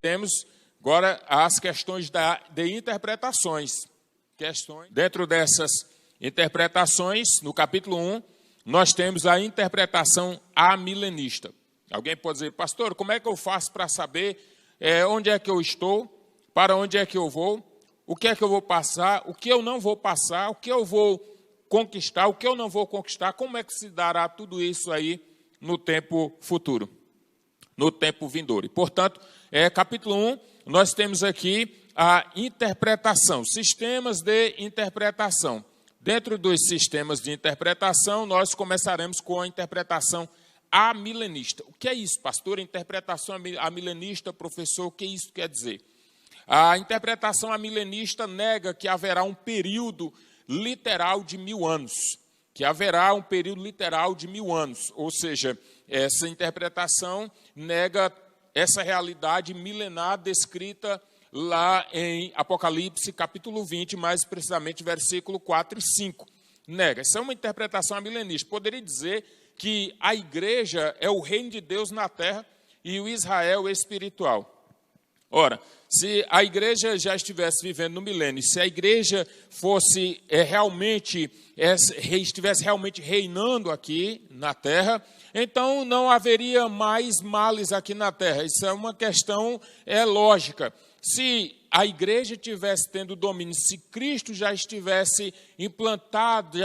temos agora as questões de interpretações. Dentro dessas interpretações, no capítulo 1, nós temos a interpretação amilenista. Alguém pode dizer, pastor, como é que eu faço para saber onde é que eu estou, para onde é que eu vou, o que é que eu vou passar, o que eu não vou passar, o que eu vou conquistar, o que eu não vou conquistar, como é que se dará tudo isso aí no tempo futuro, no tempo vindouro. E, portanto, capítulo 1, nós temos aqui a interpretação, sistemas de interpretação. Dentro dos sistemas de interpretação, nós começaremos com a interpretação amilenista. O que é isso, pastor? Interpretação amilenista, professor, o que isso quer dizer? A interpretação amilenista nega que haverá um período literal de 1000 anos. Que haverá um período literal de 1000 anos. Ou seja, essa interpretação nega essa realidade milenar descrita lá em Apocalipse, capítulo 20, mais precisamente versículo 4 e 5. Nega. Essa é uma interpretação amilenista. Poderia dizer que a igreja é o reino de Deus na terra e o Israel espiritual. Ora, se a igreja já estivesse vivendo no milênio, se a igreja fosse estivesse realmente reinando aqui na terra, então não haveria mais males aqui na terra. Isso é uma questão lógica. Se a igreja tivesse tendo domínio, se Cristo já tivesse implantado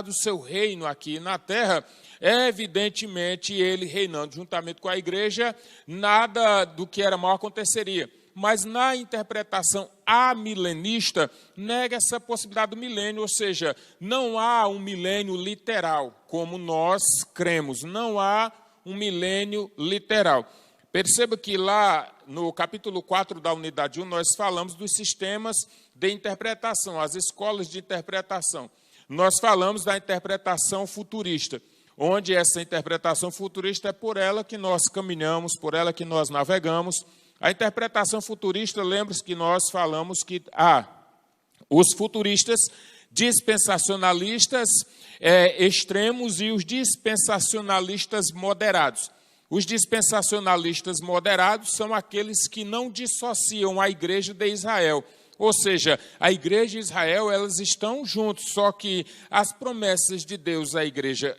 o seu reino aqui na terra, evidentemente ele reinando juntamente com a igreja, nada do que era mal aconteceria. Mas na interpretação amilenista, nega essa possibilidade do milênio, ou seja, não há um milênio literal, como nós cremos, não há um milênio literal. Perceba que lá no capítulo 4 da unidade 1, nós falamos dos sistemas de interpretação, as escolas de interpretação. Nós falamos da interpretação futurista, onde essa interpretação futurista é por ela que nós caminhamos, por ela que nós navegamos. A interpretação futurista, lembre-se que nós falamos que há os futuristas dispensacionalistas extremos e os dispensacionalistas moderados. Os dispensacionalistas moderados são aqueles que não dissociam a igreja de Israel. Ou seja, a igreja e Israel, elas estão juntos, só que as promessas de Deus à igreja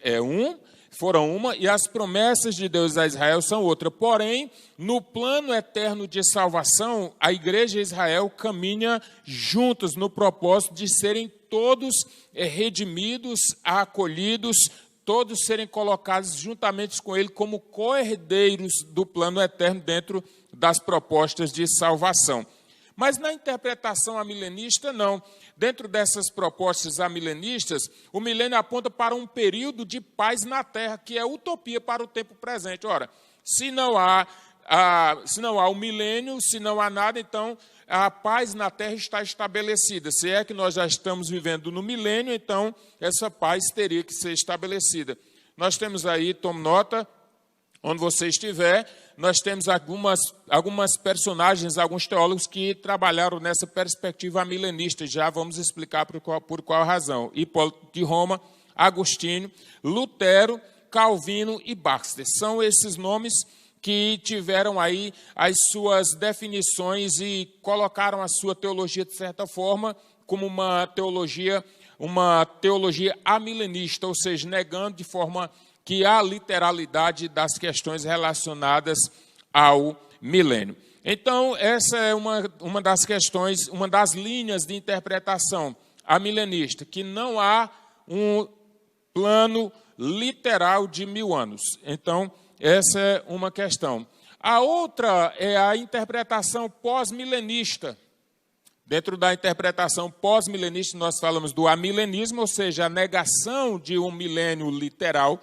foram uma, e as promessas de Deus a Israel são outra. Porém, no plano eterno de salvação, a igreja e Israel caminham juntos no propósito de serem todos redimidos, acolhidos, todos serem colocados juntamente com ele como co-herdeiros do plano eterno dentro das propostas de salvação. Mas na interpretação amilenista, não. Dentro dessas propostas amilenistas, o milênio aponta para um período de paz na Terra, que é utopia para o tempo presente. Ora, se não há o milênio, se não há nada, então a paz na Terra está estabelecida. Se é que nós já estamos vivendo no milênio, então essa paz teria que ser estabelecida. Nós temos aí, tome nota, onde você estiver, nós temos algumas personagens, alguns teólogos que trabalharam nessa perspectiva amilenista. Já vamos explicar por qual razão. Hipólito de Roma, Agostinho, Lutero, Calvino e Baxter. São esses nomes que tiveram aí as suas definições e colocaram a sua teologia, de certa forma, como uma teologia amilenista, ou seja, negando de forma que há literalidade das questões relacionadas ao milênio. Então, essa é uma das questões, uma das linhas de interpretação amilenista, que não há um plano literal de 1000 anos. Então, essa é uma questão. A outra é a interpretação pós-milenista. Dentro da interpretação pós-milenista, nós falamos do amilenismo, ou seja, a negação de um milênio literal.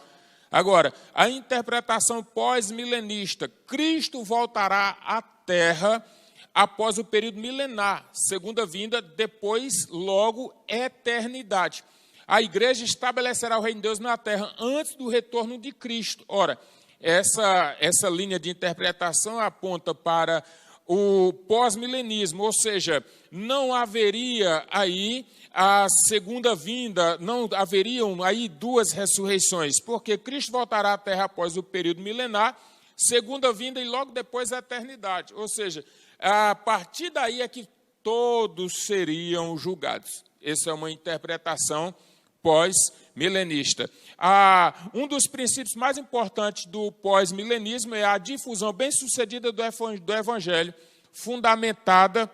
Agora, a interpretação pós-milenista, Cristo voltará à Terra após o período milenar, segunda vinda, depois, logo, eternidade. A igreja estabelecerá o reino de Deus na Terra antes do retorno de Cristo. Ora, essa linha de interpretação aponta para o pós-milenismo, ou seja, não haveria aí a segunda vinda, não haveriam aí duas ressurreições, porque Cristo voltará à Terra após o período milenar, segunda vinda e logo depois a eternidade. Ou seja, a partir daí é que todos seriam julgados. Essa é uma interpretação pós-milenista. Um dos princípios mais importantes do pós-milenismo é a difusão bem-sucedida do Evangelho, fundamentada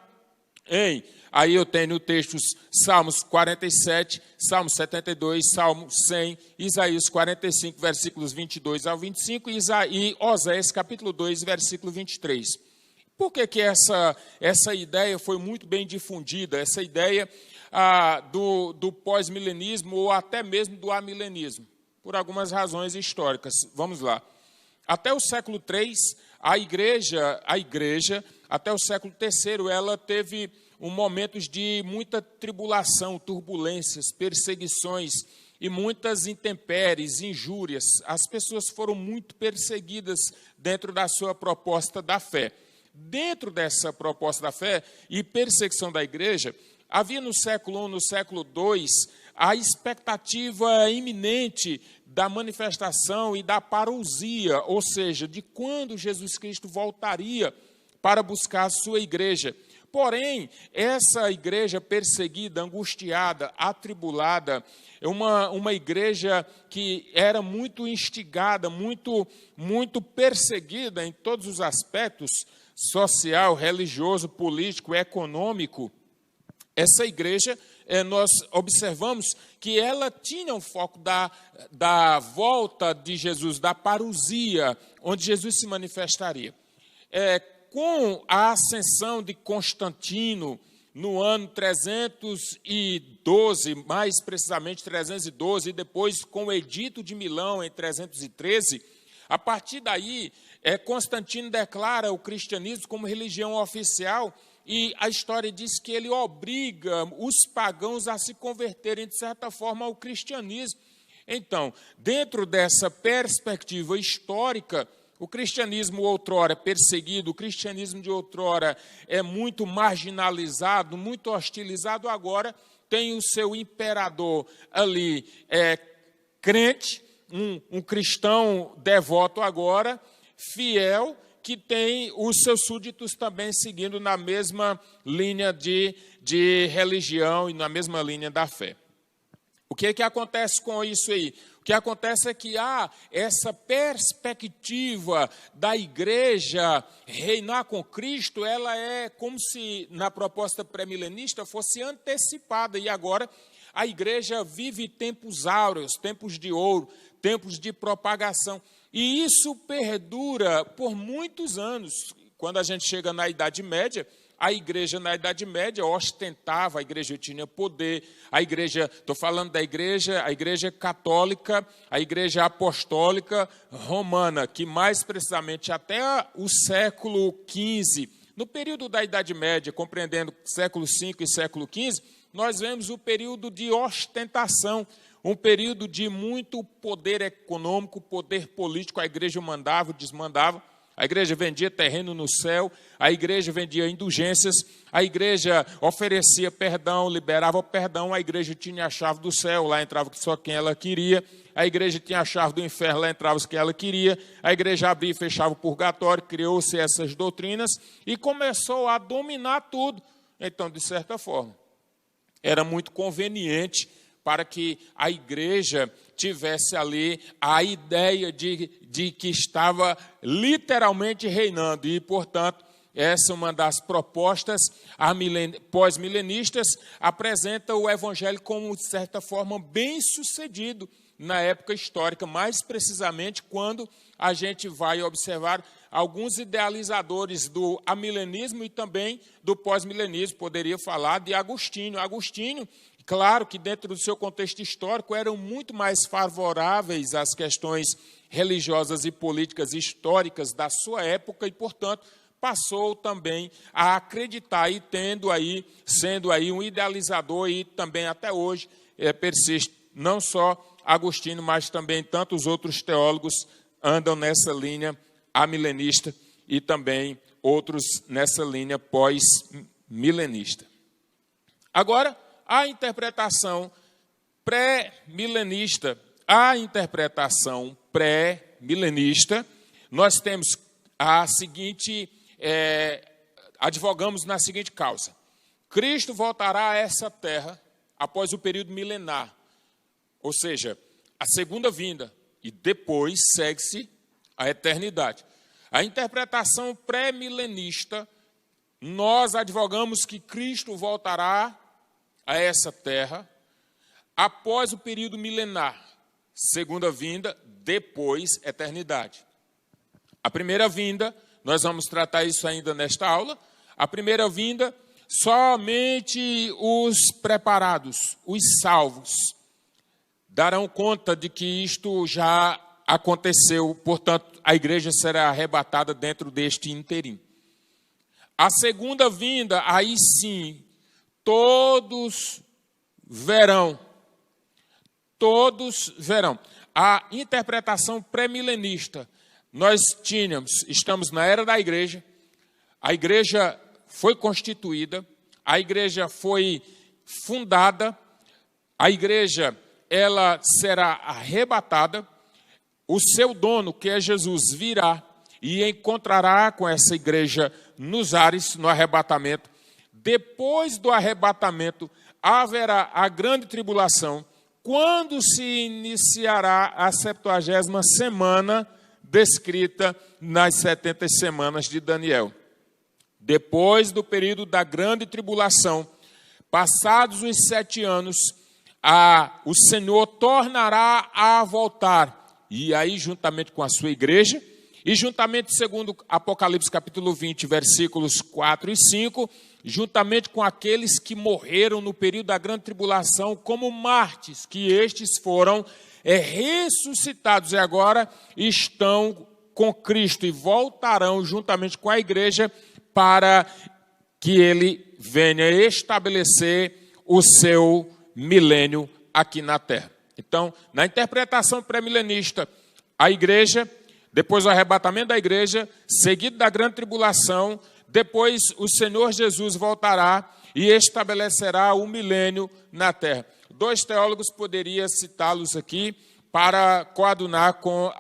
em... Aí eu tenho no texto Salmos 47, Salmos 72, Salmo 100, Isaías 45, versículos 22 ao 25, e Oséias, capítulo 2, versículo 23. Por que essa ideia foi muito bem difundida, essa ideia do pós-milenismo ou até mesmo do amilenismo? Por algumas razões históricas. Vamos lá. Até o século III, a igreja, até o século III, ela teve momentos de muita tribulação, turbulências, perseguições e muitas intempéries, injúrias. As pessoas foram muito perseguidas dentro da sua proposta da fé. Dentro dessa proposta da fé e perseguição da igreja, havia no século I, no século II, a expectativa iminente da manifestação e da parousia, ou seja, de quando Jesus Cristo voltaria para buscar a sua igreja. Porém, essa igreja perseguida, angustiada, atribulada, é uma igreja que era muito instigada, muito perseguida em todos os aspectos, social, religioso, político, econômico. Essa igreja, nós observamos que ela tinha um foco da volta de Jesus, da parousia, onde Jesus se manifestaria. Com a ascensão de Constantino, no ano 312, mais precisamente 312, e depois com o Edito de Milão, em 313, a partir daí, Constantino declara o cristianismo como religião oficial, e a história diz que ele obriga os pagãos a se converterem, de certa forma, ao cristianismo. Então, dentro dessa perspectiva histórica, o cristianismo outrora perseguido, o cristianismo de outrora é muito marginalizado, muito hostilizado, agora tem o seu imperador ali, crente, um cristão devoto agora, fiel, que tem os seus súditos também seguindo na mesma linha de religião e na mesma linha da fé. O que acontece com isso aí? O que acontece é que há essa perspectiva da igreja reinar com Cristo, ela é como se na proposta pré-milenista fosse antecipada, e agora a igreja vive tempos áureos, tempos de ouro, tempos de propagação. E isso perdura por muitos anos. Quando a gente chega na Idade Média, a igreja na Idade Média ostentava, a igreja tinha poder, a igreja, estou falando da igreja, a igreja católica, a igreja apostólica romana, que mais precisamente até o século XV, no período da Idade Média, compreendendo século V e século XV, nós vemos o período de ostentação, um período de muito poder econômico, poder político, a igreja mandava, desmandava, a igreja vendia terreno no céu, a igreja vendia indulgências, a igreja oferecia perdão, liberava perdão, a igreja tinha a chave do céu, lá entrava só quem ela queria, a igreja tinha a chave do inferno, lá entrava quem ela queria, a igreja abria e fechava o purgatório, criou-se essas doutrinas e começou a dominar tudo. Então, de certa forma, era muito conveniente para que a igreja tivesse ali a ideia de que estava literalmente reinando. E, portanto, essa é uma das propostas pós-milenistas, apresenta o evangelho como, de certa forma, bem-sucedido na época histórica, mais precisamente quando a gente vai observar alguns idealizadores do amilenismo e também do pós-milenismo. Poderia falar de Agostinho. Agostinho, claro que dentro do seu contexto histórico, eram muito mais favoráveis às questões religiosas e políticas históricas da sua época e, portanto, passou também a acreditar e sendo aí um idealizador e também até hoje persiste. Não só Agostinho, mas também tantos outros teólogos andam nessa linha amilenista e também outros nessa linha pós-milenista. Agora, a interpretação pré-milenista nós temos advogamos na seguinte causa: Cristo voltará a essa terra após o período milenar, ou seja, a segunda vinda, e depois segue-se a eternidade. A interpretação pré-milenista, nós advogamos que Cristo voltará a essa terra após o período milenar, segunda vinda, depois eternidade. A primeira vinda, nós vamos tratar isso ainda nesta aula. A primeira vinda, somente os preparados, os salvos, darão conta de que isto já aconteceu, portanto, a igreja será arrebatada dentro deste interim. A segunda vinda, aí sim, todos verão. Todos verão. A interpretação pré-milenista, nós estamos na era da igreja, a igreja foi constituída, a igreja foi fundada, a igreja ela será arrebatada, o seu dono, que é Jesus, virá e encontrará com essa igreja nos ares, no arrebatamento. Depois do arrebatamento, haverá a grande tribulação, quando se iniciará a 70ª semana descrita nas 70 semanas de Daniel. Depois do período da grande tribulação, passados os 7 anos, o Senhor tornará a voltar, e aí juntamente com a sua igreja, e juntamente, segundo Apocalipse capítulo 20, versículos 4 e 5, juntamente com aqueles que morreram no período da grande tribulação como mártires, que estes foram ressuscitados e agora estão com Cristo e voltarão juntamente com a igreja para que ele venha estabelecer o seu milênio aqui na terra. Então, na interpretação pré-milenista, a igreja, depois o arrebatamento da igreja, seguido da grande tribulação, depois o Senhor Jesus voltará e estabelecerá o milênio na terra. 2 teólogos poderiam citá-los aqui para coadunar com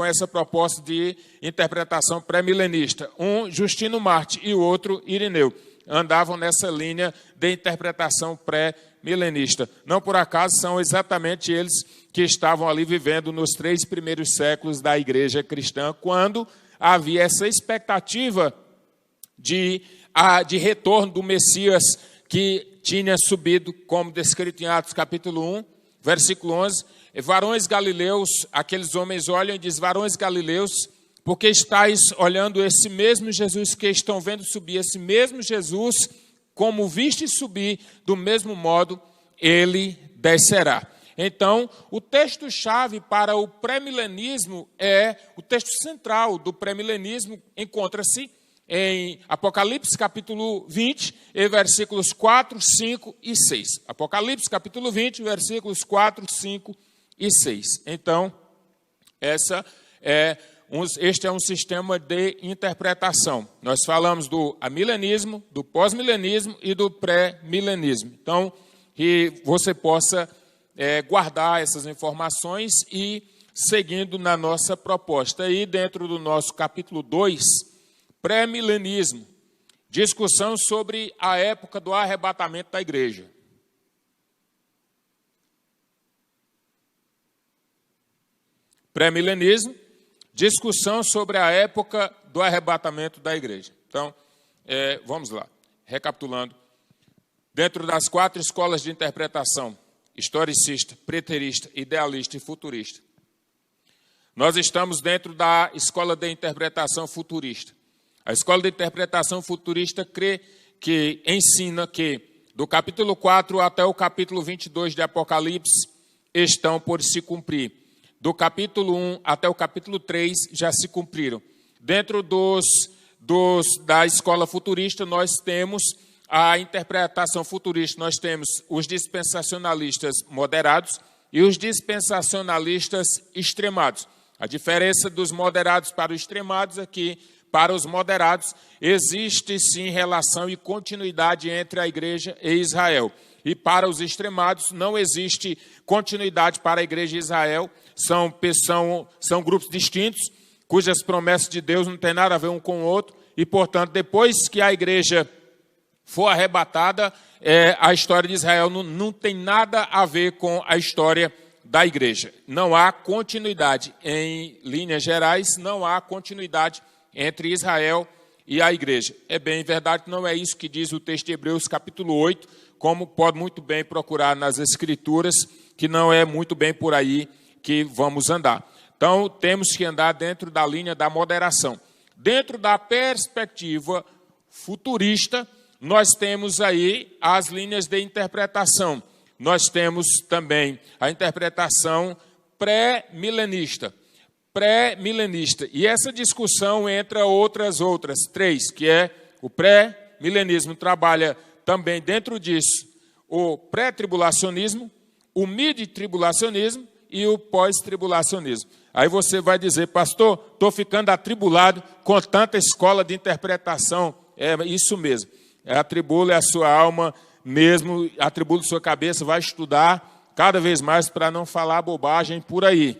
essa proposta de interpretação pré-milenista. Um, Justino Marte, e o outro, Irineu. Andavam nessa linha de interpretação pré-milenista. Não por acaso são exatamente eles que estavam ali vivendo nos 3 primeiros séculos da igreja cristã, quando havia essa expectativa de retorno do Messias que tinha subido, como descrito em Atos capítulo 1, versículo 11, varões galileus, aqueles homens olham e dizem, varões galileus, porque estáis olhando esse mesmo Jesus que estão vendo subir, esse mesmo Jesus, como viste subir, do mesmo modo, ele descerá. Então, o texto-chave para o pré-milenismo o texto central do pré-milenismo encontra-se em Apocalipse capítulo 20, versículos 4, 5 e 6. Apocalipse capítulo 20, versículos 4, 5 e 6. Então, este é um sistema de interpretação. Nós falamos do amilenismo, do pós-milenismo e do pré-milenismo. Então, que você possa guardar essas informações e seguindo na nossa proposta. Aí, dentro do nosso capítulo 2, pré-milenismo, discussão sobre a época do arrebatamento da igreja. Pré-milenismo, discussão sobre a época do arrebatamento da igreja. Então, vamos lá, recapitulando. Dentro das 4 escolas de interpretação, historicista, preterista, idealista e futurista, nós estamos dentro da escola de interpretação futurista. A escola de interpretação futurista ensina que do capítulo 4 até o capítulo 22 de Apocalipse estão por se cumprir. Do capítulo 1 até o capítulo 3 já se cumpriram. Dentro da escola futurista, nós temos a interpretação futurista, nós temos os dispensacionalistas moderados e os dispensacionalistas extremados. A diferença dos moderados para os extremados é que, para os moderados, existe sim relação e continuidade entre a igreja e Israel. E para os extremados não existe continuidade para a igreja e Israel, são grupos distintos, cujas promessas de Deus não têm nada a ver um com o outro, e, portanto, depois que a igreja for arrebatada, a história de Israel não tem nada a ver com a história da igreja. Não há continuidade. Em linhas gerais, não há continuidade entre Israel e a igreja. É bem verdade que não é isso que diz o texto de Hebreus, capítulo 8, como pode muito bem procurar nas Escrituras, que não é muito bem por aí que vamos andar. Então, temos que andar dentro da linha da moderação. Dentro da perspectiva futurista, nós temos aí as linhas de interpretação. Nós temos também a interpretação pré-milenista. E essa discussão entra outras 3, que é o pré-milenismo. Trabalha também dentro disso o pré-tribulacionismo, o mid-tribulacionismo e o pós-tribulacionismo. Aí você vai dizer, pastor, estou ficando atribulado com tanta escola de interpretação. É isso mesmo. Atribule a sua alma mesmo, atribule a sua cabeça, vai estudar cada vez mais para não falar bobagem por aí.